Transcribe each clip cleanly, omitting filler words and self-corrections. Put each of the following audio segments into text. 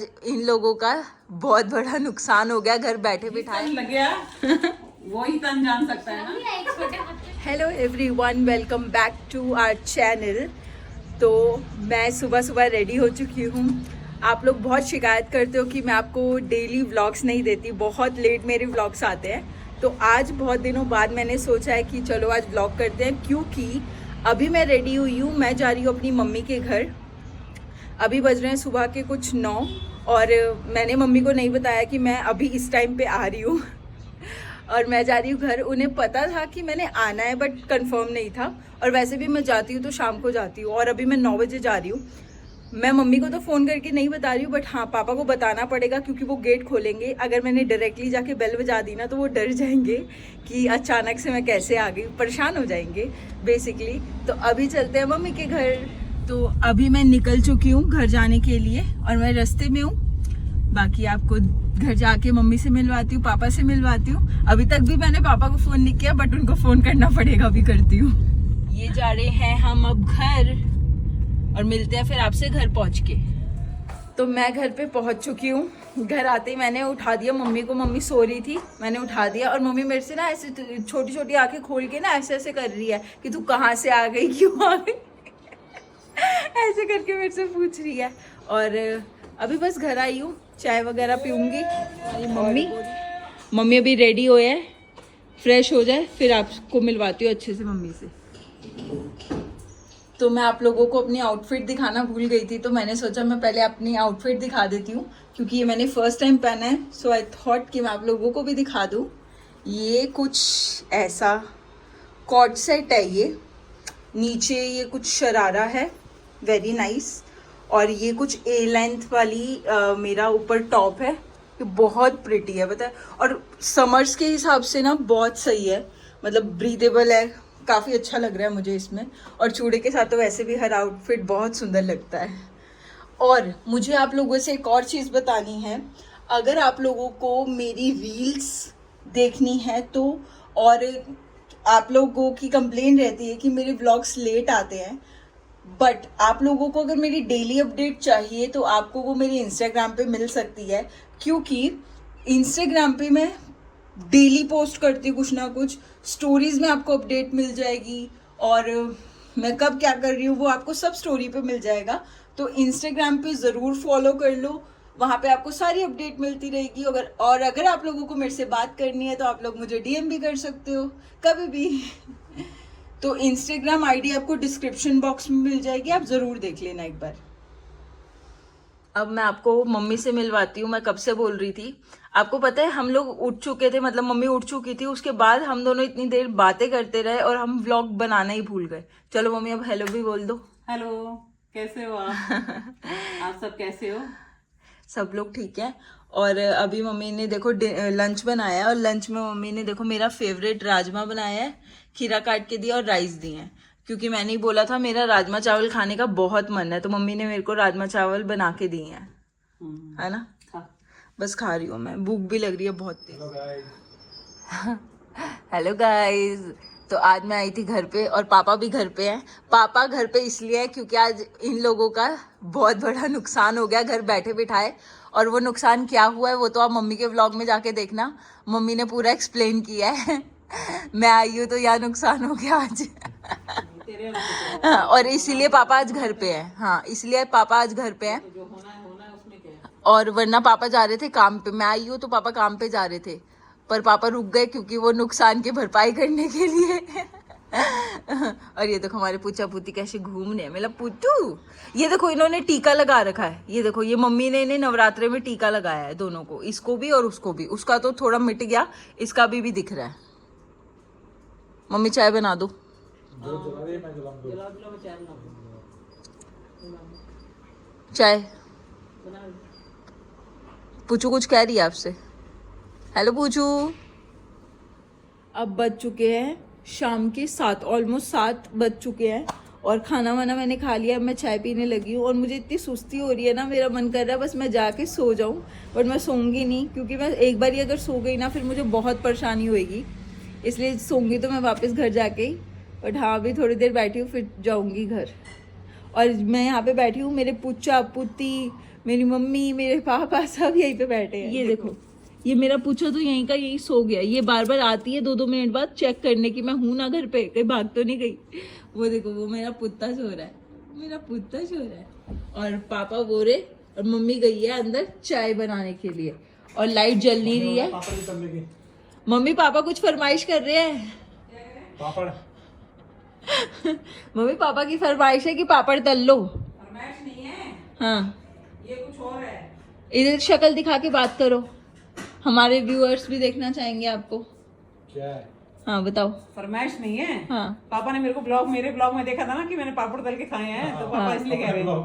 इन लोगों का बहुत बड़ा नुकसान हो गया घर बैठे बिठाए लग गया वो ही तन जान सकता है ना। Hello everyone, welcome back to our channel. तो मैं सुबह सुबह रेडी हो चुकी हूँ। आप लोग बहुत शिकायत करते हो कि मैं आपको डेली व्लॉग्स नहीं देती, बहुत लेट मेरे व्लॉग्स आते हैं। तो आज बहुत दिनों बाद मैंने सोचा है कि चलो आज व्लॉग करते हैं, क्योंकि अभी मैं रेडी हुई हूँ। मैं जा रही हूँ अपनी मम्मी के घर। अभी बज रहे हैं सुबह के कुछ 9 और मैंने मम्मी को नहीं बताया कि मैं अभी इस टाइम पे आ रही हूँ और मैं जा रही हूँ घर। उन्हें पता था कि मैंने आना है बट कंफर्म नहीं था। और वैसे भी मैं जाती हूँ तो शाम को जाती हूँ और अभी मैं 9 बजे जा रही हूँ। मैं मम्मी को तो फ़ोन करके नहीं बता रही हूँ, बट हाँ पापा को बताना पड़ेगा क्योंकि वो गेट खोलेंगे। अगर मैंने डायरेक्टली जाके बेल बजा दी ना तो वो डर जाएंगे कि अचानक से मैं कैसे आ गई, परेशान हो जाएंगे बेसिकली। तो अभी चलते हैं मम्मी के घर। तो अभी मैं निकल चुकी हूँ घर जाने के लिए और मैं रास्ते में हूँ। बाकी आपको घर जाके मम्मी से मिलवाती हूँ, पापा से मिलवाती हूँ। अभी तक भी मैंने पापा को फ़ोन नहीं किया बट उनको फ़ोन करना पड़ेगा, अभी करती हूँ। ये जा रहे हैं हम अब घर और मिलते हैं फिर आपसे घर पहुँच के। तो मैं घर पे पहुँच चुकी हूँ। घर आते ही मैंने उठा दिया मम्मी को। मम्मी सो रही थी, मैंने उठा दिया और मम्मी मेरे से ना ऐसे छोटी छोटी आंखें खोल के ना ऐसे ऐसे कर रही है कि तू कहाँ से आ गई, क्यों आ गई ऐसे करके मेरे से पूछ रही है। और अभी बस घर आई हूँ, चाय वगैरह पीऊँगी। मम्मी अभी रेडी हो है, फ्रेश हो जाए फिर आपको मिलवाती हूँ अच्छे से मम्मी से। तो मैं आप लोगों को अपनी आउटफिट दिखाना भूल गई थी, तो मैंने सोचा मैं पहले अपनी आउटफिट दिखा देती हूँ क्योंकि ये मैंने फर्स्ट टाइम पहना है। सो आई थॉट कि मैं आप लोगों को भी दिखा दूँ। ये कुछ ऐसा कॉर्ड सेट है, ये नीचे ये कुछ शरारा है, वेरी नाइस। और ये कुछ ए लेंथ वाली मेरा ऊपर टॉप है, ये बहुत प्रिटी है पता है। और समर्स के हिसाब से ना बहुत सही है, मतलब ब्रीदेबल है, काफ़ी अच्छा लग रहा है मुझे इसमें। और चूड़े के साथ तो वैसे भी हर आउटफिट बहुत सुंदर लगता है। और मुझे आप लोगों से एक और चीज़ बतानी है। अगर आप लोगों को मेरी रील्स देखनी है तो, और आप लोगों की कंप्लेन रहती है कि मेरे व्लॉग्स लेट आते हैं, बट आप लोगों को अगर मेरी डेली अपडेट चाहिए तो आपको वो मेरे इंस्टाग्राम पे मिल सकती है, क्योंकि इंस्टाग्राम पे मैं डेली पोस्ट करती हूँ कुछ ना कुछ। स्टोरीज में आपको अपडेट मिल जाएगी और मैं कब क्या कर रही हूँ वो आपको सब स्टोरी पे मिल जाएगा। तो इंस्टाग्राम पे ज़रूर फॉलो कर लो, वहाँ पे आपको सारी अपडेट मिलती रहेगी। अगर आप लोगों को मेरे से बात करनी है तो आप लोग मुझे डीएम भी कर सकते हो कभी भी तो इंस्टाग्राम आईडी आपको डिस्क्रिप्शन बॉक्स में मिल जाएगी, आप ज़रूर देख लेना एक बार। अब मैं आपको मम्मी से मिलवाती हूँ। मैं कब से बोल रही थी, आपको पता है हम लोग उठ चुके थे, मतलब मम्मी उठ चुकी थी, उसके बाद हम दोनों इतनी देर बातें करते रहे और हम व्लॉग बनाना ही भूल गए। चलो मम्मी अब हेलो भी बोल दो। हेलो, कैसे हो आप? आप सब कैसे हो? सब लोग ठीक है। और अभी मम्मी ने देखो लंच बनाया है और लंच में मम्मी ने देखो मेरा फेवरेट राजमा बनाया है, खीरा काट के दिया और राइस दिए हैं। क्योंकि मैंने ही बोला था मेरा राजमा चावल खाने का बहुत मन है, तो मम्मी ने मेरे को राजमा चावल बना के दिए हैं, है ना। बस खा रही हूँ मैं, भूख भी लग रही है बहुत तेज। Hello guys. तो आज मैं आई थी घर पे और पापा भी घर पे हैं। पापा घर पे इसलिए है क्योंकि आज इन लोगों का बहुत बड़ा नुकसान हो गया घर बैठे बिठाए। और वो नुकसान क्या हुआ है वो तो आप मम्मी के व्लॉग में जाके देखना, मम्मी ने पूरा एक्सप्लेन किया है। मैं आई हूँ तो यहाँ नुकसान हो गया आज। और इसीलिए पापा आज घर पे है। हाँ, इसलिए पापा आज घर पे हैं। और वरना पापा जा रहे थे काम पे। मैं आई हूँ तो पापा काम पे जा रहे थे, पर पापा रुक गए क्योंकि वो नुकसान की भरपाई करने के लिए। और ये देखो हमारे पूछा पूती कैसे घूम रहे हैं, मतलब पुट्टू। ये देखो इन्होंने टीका लगा रखा है, ये देखो ये मम्मी ने इन्हें नवरात्रे में टीका लगाया है दोनों को, इसको भी और उसको भी। उसका तो थोड़ा मिट गया, इसका भी दिख रहा है। मम्मी चाय बना दो। चाय पूछू कुछ कह रही है आपसे। हेलो पूछू। अब बज चुके हैं शाम के 7, ऑलमोस्ट 7 बज चुके हैं और खाना वाना मैंने खा लिया। मैं चाय पीने लगी हूँ और मुझे इतनी सुस्ती हो रही है ना, मेरा मन कर रहा है बस मैं जाके सो जाऊँ, बट मैं सोऊंगी नहीं क्योंकि मैं एक बार ही अगर सो गई ना फिर मुझे बहुत परेशानी होएगी, इसलिए सोऊंगी तो मैं वापस घर जाके ही। बट हाँ अभी थोड़ी देर बैठी हूँ फिर जाऊँगी घर। और मैं यहाँ पे बैठी हूँ, मेरे पुच्चा पुत्ती मेरी मम्मी, मेरे पापा सब यहीं पे बैठे हैं। ये देखो, ये मेरा पूछो तो यहीं का यही सो गया। ये बार बार आती है 2-2 मिनट बाद चेक करने की मैं हूं ना घर पे, कहीं भाग तो नहीं गई। वो देखो, वो मेरा पुत्ता सो रहा है, मेरा पुत्ता सो रहा है। और पापा वो रहे, और मम्मी गई है अंदर चाय बनाने के लिए, और लाइट जल नहीं रही है। मम्मी पापा कुछ फरमाइश कर रहे हैं। पापड़ मम्मी पापा की फरमाइश है कि पापड़ तल लो। फरमाइश नहीं है, हाँ, ये कुछ और है। इधर शक्ल दिखा के बात करो, हमारे व्यूअर्स भी देखना चाहेंगे आपको। क्या है? हाँ बताओ। फरमाइश नहीं है। हाँ पापा ने मेरे को मेरे ब्लॉग में देखा था ना कि मैंने पापड़ तल के खाए हैं, तो पापा इसलिए कह रहे हैं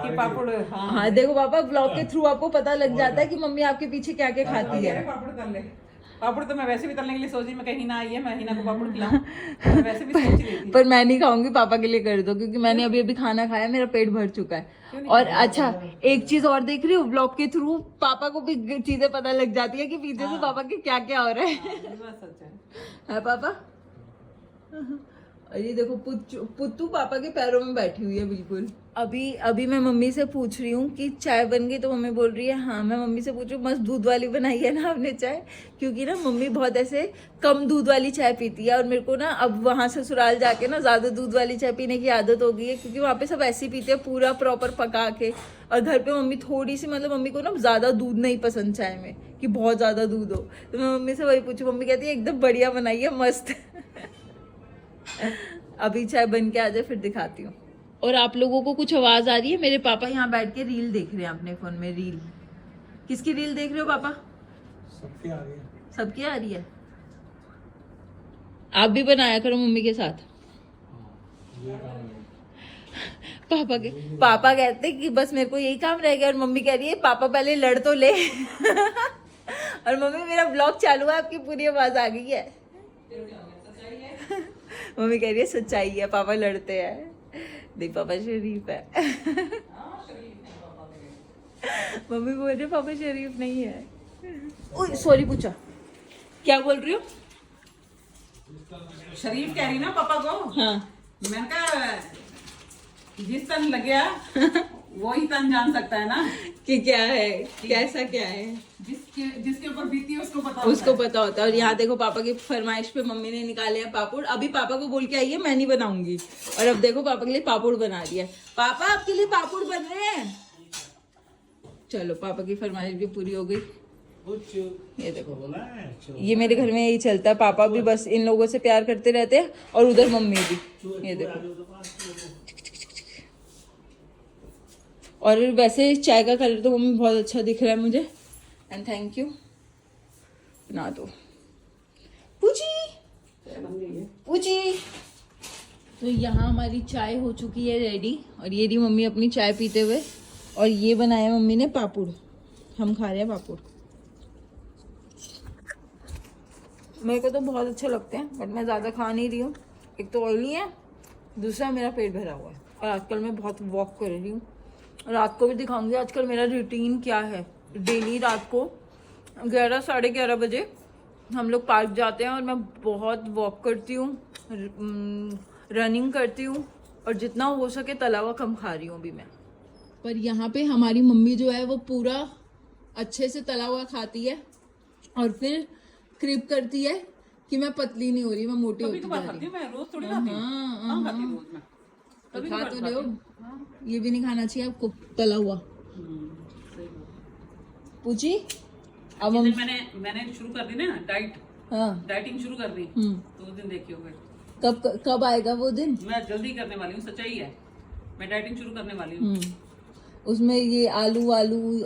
कि पापड़। हाँ, हाँ देखो पापा, ब्लॉग के थ्रू आपको पता लग जाता है कि मम्मी आपके पीछे क्या क्या खाती कह है। रहे पापड़ तल ले। पापड़ तो मैं वैसे भी तलने के लिए सोची, मैं कहीं ना आई है, मैं हिना को पापड़ खिलाऊं, मैं वैसे भी सोच रही थी। पर मैं नहीं खाऊंगी, पापा के लिए कर दो, क्योंकि मैंने अभी अभी खाना खाया, मेरा पेट भर चुका है। और अच्छा, एक चीज और देख रही हूँ, ब्लॉग के थ्रू पापा को भी चीजें पता लग जाती है कि पीछे से पापा के क्या क्या हो रहा है। ये बात सच है। है पापा। और ये देखो पुत्तू पापा के पैरों में बैठी हुई है बिल्कुल। अभी मैं मम्मी से पूछ रही हूँ कि चाय बन गई, तो मम्मी बोल रही है हाँ। मैं मम्मी से पूछ रही हूँ मस्त दूध वाली बनाई है ना आपने चाय, क्योंकि ना मम्मी बहुत ऐसे कम दूध वाली चाय पीती है, और मेरे को ना अब वहाँ ससुराल जाके ना ज़्यादा दूध वाली चाय पीने की आदत हो गई है, क्योंकि वहाँ पे सब ऐसे ही पीते हैं पूरा प्रॉपर पका के। और घर पे मम्मी थोड़ी सी, मतलब मम्मी को ना ज़्यादा दूध नहीं पसंद चाय में, कि बहुत ज़्यादा दूध हो। तो मैं मम्मी से वही पूछूँ, मम्मी कहती है एकदम बढ़िया बनाई है, मस्त। अभी चाय बन के आ जाए फिर दिखाती हूँ। और आप लोगों को कुछ आवाज आ रही है, मेरे पापा यहाँ बैठ के रील देख रहे हैं अपने फोन में। रील किसकी रील देख रहे हो पापा? सबकी आ रही है। सबकी आ रही है। आप भी बनाया करो मम्मी के साथ। ये काम है। पापा कहते कि बस मेरे को यही काम रह गया, और मम्मी कह रही है पापा पहले लड़ तो ले। और मम्मी मेरा ब्लॉग चालू है, आपकी पूरी आवाज आ गई है। मम्मी कह रही है सच्चाई है, पापा लड़ते हैं। देख पापा शरीफ है। मम्मी बोल रही पापा शरीफ नहीं है। सॉरी पूछा, क्या बोल रही हो? शरीफ कह रही ना पापा को। हाँ, मैंने कहा जिस तन लग गया वो ही तन जान सकता है ना कि क्या है, कैसा क्या है। जिसके ऊपर बीती है उसको पता उसको पता होता है। और यहाँ देखो पापा की फरमाइश पे मम्मी ने निकाले हैं पापड़। अभी पापा को बोल के आई है मैं नहीं बनाऊंगी, और अब देखो पापा के लिए पापड़ बना दिया। पापा आपके लिए पापड़ बन रहे हैं। चलो पापा की फरमाइश भी पूरी हो गई। ये देखो, ये मेरे घर में यही चलता है, पापा भी बस इन लोगों से प्यार करते रहते हैं, और उधर मम्मी भी। ये देखो, और वैसे चाय का कलर तो मम्मी बहुत अच्छा दिख रहा है मुझे, एंड थैंक यू। बना दो पूजी। तो यहाँ हमारी चाय हो चुकी है रेडी, और ये रही मम्मी अपनी चाय पीते हुए, और ये बनाया मम्मी ने पापड़। हम खा रहे हैं पापड़। मेरे को तो बहुत अच्छे लगते हैं, बट मैं ज़्यादा खा नहीं रही हूँ। एक तो ऑयली है, दूसरा मेरा पेट भरा हुआ है, और आजकल मैं बहुत वॉक कर रही हूँ। रात को भी दिखाऊंगी आजकल मेरा रूटीन क्या है। डेली रात को 11 साढ़े 11 बजे हम लोग पार्क जाते हैं, और मैं बहुत वॉक करती हूँ, रनिंग करती हूँ, और जितना हो सके तला हुआ कम खा रही हूँ अभी मैं। पर यहाँ पे हमारी मम्मी जो है वो पूरा अच्छे से तला हुआ खाती है, और फिर क्रिप करती है कि मैं पतली नहीं हो रही, मैं मोटी होती जा रही हूँ। मैं रोज थोड़ी खाती हूँ। हाँ, खाती हूँ रोज मैं। तो खा तो रहे हो। ये भी नहीं खाना चाहिए आपको तला हुआ। पूछी अब हम मैंने शुरू कर दी ना डाइटिंग शुरू कर दी, तो उस दिन देखियो फिर कब आएगा वो दिन? मैं जल्दी करने वाली हूँ, सच्चाई है। मैं डाइटिंग शुरू करने वाली हूँ। उसमें ये आलू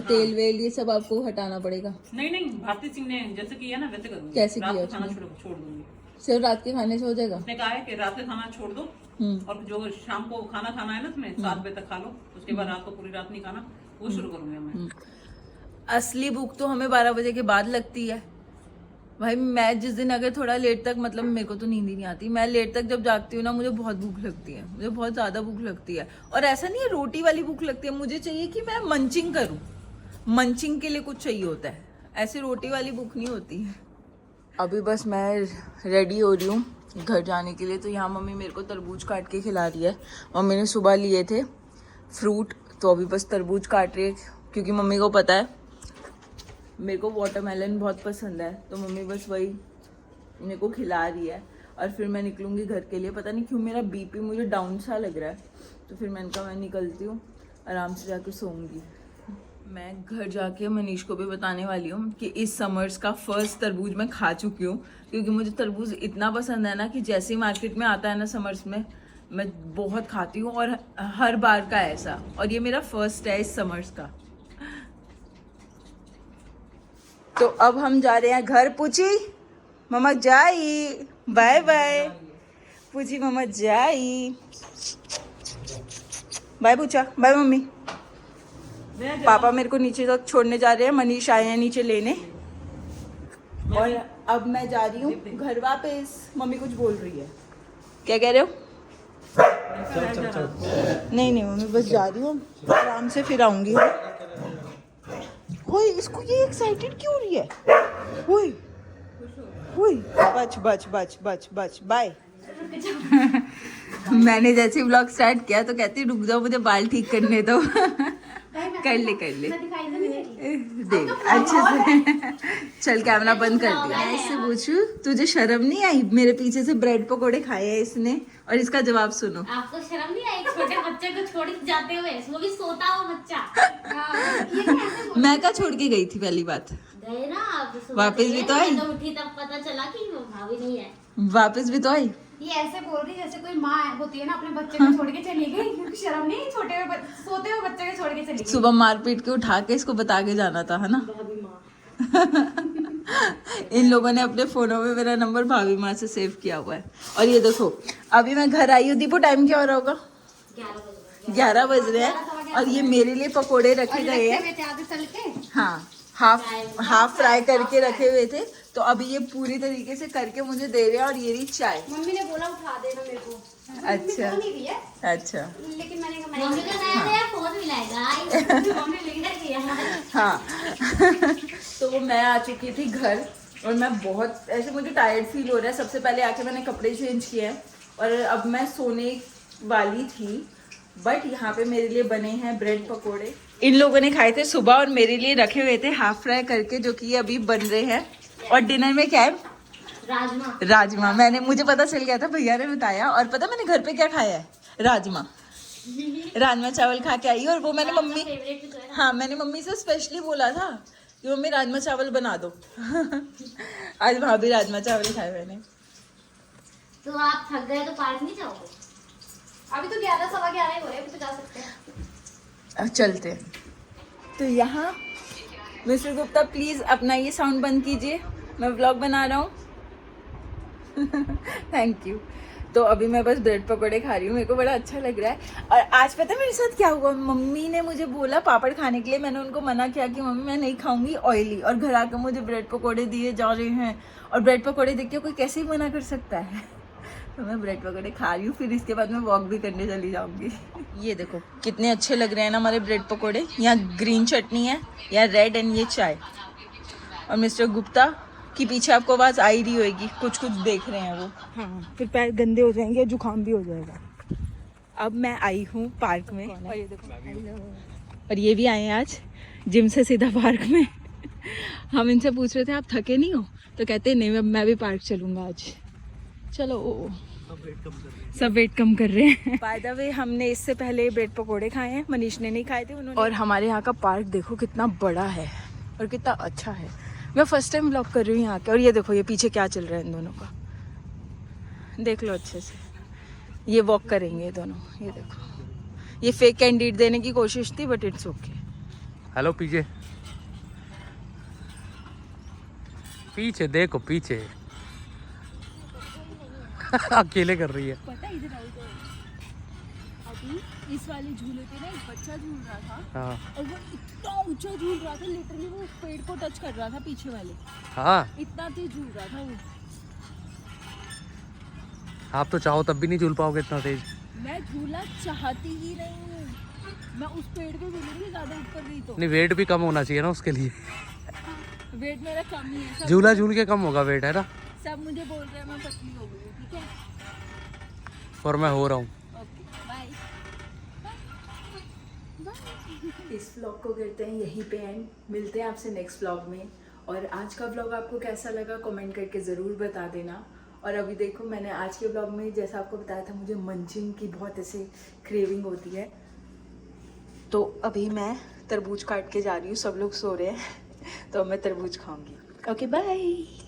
तेल वेल ये सब आपको हटाना पड़ेगा। नहीं, भारती सिंह ने जैसे किया ना वैसे करूँगी। कैसे रात किया? को खाना छोड़ दूंगी। सिर्फ रात के खाने से हो जाएगा? उसने कहा है कि रात का खाना छोड़ दो, और जो शाम को खाना खाना है ना तुम्हें 7 बजे तक खा लो, उसके बाद रात को पूरी रात नहीं खाना, वो शुरू करूंगी मैं। असली भूख तो हमें 12 बजे के बाद लगती है भाई। मैं जिस दिन अगर थोड़ा लेट तक, मतलब मेरे को तो नींद ही नहीं आती, मैं लेट तक जब जागती हूँ ना, मुझे बहुत भूख लगती है, मुझे बहुत ज़्यादा भूख लगती है। और ऐसा नहीं है रोटी वाली भूख लगती है, मुझे चाहिए कि मैं मंचिंग करूँ, मंचिंग के लिए कुछ चाहिए होता है, ऐसे रोटी वाली भूख नहीं होती है। अभी बस मैं रेडी हो रही हूँ घर जाने के लिए। तो यहाँ मम्मी मेरे को तरबूज काट के खिला रही है। मम्मी ने सुबह लिए थे फ्रूट, तो अभी बस तरबूज काट रही है, क्योंकि मम्मी को पता है मेरे को वाटरमेलन बहुत पसंद है, तो मम्मी बस वही मेरे को खिला रही है। और फिर मैं निकलूँगी घर के लिए। पता नहीं क्यों मेरा बीपी मुझे डाउन सा लग रहा है, तो फिर मैंने कहा मैं निकलती हूँ, आराम से जाकर सोऊंगी। मैं घर जाके मनीष को भी बताने वाली हूँ कि इस समर्स का फर्स्ट तरबूज मैं खा चुकी हूँ, क्योंकि मुझे तरबूज इतना पसंद है ना कि जैसे ही मार्केट में आता है ना समर्स में, मैं बहुत खाती हूँ और हर बार का ऐसा। और ये मेरा फर्स्ट है इस समर्स का। तो अब हम जा रहे हैं घर। पूछी मम्मा जाई, बाय बाय। पूछी मम्मा जाई, बाय पूछा, बाय मम्मी। पापा मेरे को नीचे तक छोड़ने जा रहे हैं, मनीष आए हैं नीचे लेने। और अब मैं जा रही हूँ घर वापस। मम्मी कुछ बोल रही है, क्या कह रहे हो? चल चल चल। नहीं नहीं मम्मी, बस जा रही हूँ, आराम से फिर आऊंगी। ओए इसको ये एक्साइटेड क्यों हो रही है? ओए ओए बच बच बच बच बच बाय। मैंने जैसे व्लॉग स्टार्ट किया तो कहती रुक जाओ मुझे बाल ठीक करने दो। कर ले देख अच्छे से। चल कैमरा बंद कर दिया। मैं इससे पूछूं तुझे शर्म नहीं आई? मेरे पीछे से ब्रेड पकोड़े खाए हैं इसने, और इसका जवाब सुनो। आपको शर्म नहीं आई छोटे बच्चे को छोड़ के जाते हुए, वो भी सोता हुआ बच्चा। मैं क्या छोड़ के गई थी पहली बात? गए ना आप, वापस भी तो आई। तो उठी तब पता चला कि वो भाभी नहीं है। वापस भी तो आई। ये ऐसे बोल रही जैसे कोई माँ होती है ना, अपने बच्चे को छोड़ के चली गई, क्योंकि शर्म नहीं, सोते हुए बच्चे को छोड़ के चली गई। सुबह मार पीट के उठा के इसको बता के जाना था, है ना? भाभी माँ। इन लोगों ने अपने फोनों में मेरा नंबर भाभी माँ से सेव किया हुआ है। और ये देखो अभी मैं घर आई हूँ। दीपू टाइम क्या हो रहा होगा? 11 बज रहे हैं। और ये मेरे लिए पकोड़े रखे गए हैं। हाँ, हाफ फ्राई करके रखे हुए थे, तो अभी ये पूरी तरीके से करके मुझे दे रहे हैं। और ये रही चाय। मम्मी ने बोला उठा देना मेरे को। अच्छा नहीं रही है, अच्छा। लेकिन मैंने कहा मम्मी को नया फोन मिला है। मम्मी लेकर गया है। हाँ। तो वो मैं आ चुकी थी घर, और मैं बहुत ऐसे मुझे टायर्ड फील हो रहा है। सबसे पहले आके मैंने कपड़े चेंज किए हैं, और अब मैं सोने वाली थी। बट यहाँ पे मेरे लिए बने हैं ब्रेड पकोड़े। इन लोगों ने खाए थे सुबह, और मेरे लिए रखे हुए थे हाफ फ्राई करके, जो कि अभी बन रहे हैं। और डिनर में क्या है? राजमा। मुझे पता चल गया था, भैया ने बताया। और पता मैंने घर पे क्या खाया है? राजमा चावल खा के आई। और वो मैंने मैंने मम्मी से स्पेशली बोला था कि मम्मी राजमा चावल बना दो। आज भाभी राजमा चावल खाए मैंने। तो आप थक गए तो पार्क नहीं जाओगे? अभी तो 11 सवा 11 ही हो रहे हैं, अभी तो जा सकते हैं। चलते हैं। तो यहाँ मिस्टर गुप्ता प्लीज अपना ये साउंड बंद कीजिए, मैं व्लॉग बना रहा हूँ। Thank you. तो अभी मैं बस ब्रेड पकौड़े खा रही हूँ, मेरे को बड़ा अच्छा लग रहा है। और आज पता है मेरे साथ क्या हुआ? मम्मी ने मुझे बोला पापड़ खाने के लिए, मैंने उनको मना किया कि मम्मी मैं नहीं खाऊंगी ऑयली, और घर आकर मुझे ब्रेड पकौड़े दिए जा रहे हैं। और ब्रेड पकौड़े देख के कोई कैसे ही मना कर सकता है? तो मैं ब्रेड पकौड़े खा रही हूँ, फिर इसके बाद मैं वॉक भी करने चली जाऊंगी। ये देखो कितने अच्छे लग रहे हैं ना हमारे ब्रेड पकौड़े। यहाँ ग्रीन चटनी है, यहाँ रेड, एंड ये चाय। और मिस्टर गुप्ता की पीछे आपको आवाज़ आ ही रही होगी, कुछ कुछ देख रहे हैं वो। हाँ, फिर पैर गंदे हो जाएंगे, जुकाम भी हो जाएगा। अब मैं आई हूँ पार्क में, और ये देखो, और ये भी आए हैं आज जिम से सीधा पार्क में। हम इनसे पूछ रहे थे आप थके नहीं हो, तो कहते नहीं मैं भी पार्क चलूँगा आज। चलो, सब वेट कम कर रहे हैं। बाय द वे हमने इससे पहले ब्रेड पकोड़े खाए हैं, मनीष ने नहीं खाए थे उन्होंने। और हमारे यहाँ का पार्क देखो कितना बड़ा है और कितना अच्छा है। मैं फर्स्ट टाइम व्लॉग कर रही हूँ यहाँ के। और ये देखो ये पीछे क्या चल रहा है इन दोनों का, देख लो अच्छे से। ये वॉक करेंगे ये दोनों, ये देखो। ये फेक कैंडिडेट देने की कोशिश थी, बट इट्स ओके। हेलो पीछे पीछे देखो, पीछे अकेले कर रही है। पता है इधर आओ, अभी इस वाले झूले पे ना एक बच्चा झूल रहा था। हाँ। और वो इतना ऊंचा झूल रहा था, लिटरली वो पेड़ को टच कर रहा था पीछे वाले। हाँ, इतना तेज झूल रहा था वो। आप तो चाहो तब भी नहीं झूल पाओगे इतना तेज। मैं झूला चाहती ही नहीं हूँ, मैं उस पेड़ पे झूलूंगी ज्यादा ऊपर गई तो। नहीं, वेट भी कम होना चाहिए ना उसके लिए। वेट मेरा कम ही है। झूला झूल के कम होगा वेट, है ना? सब मुझे बोल रहे हैं मैं पतली हो गई हूँ, ठीक है? और मैं हो रहा हूँ। Okay bye. इस व्लॉग को करते हैं यहीं पे एंड, मिलते हैं आपसे नेक्स्ट व्लॉग में। और आज का व्लॉग आपको कैसा लगा कमेंट करके ज़रूर बता देना। और अभी देखो मैंने आज के व्लॉग में जैसा आपको बताया था मुझे मंचिंग की बहुत ऐसे क्रेविंग होती है, तो अभी मैं तरबूज काट के जा रही हूँ। सब लोग सो रहे हैं तो मैं तरबूज खाऊंगी। Okay bye.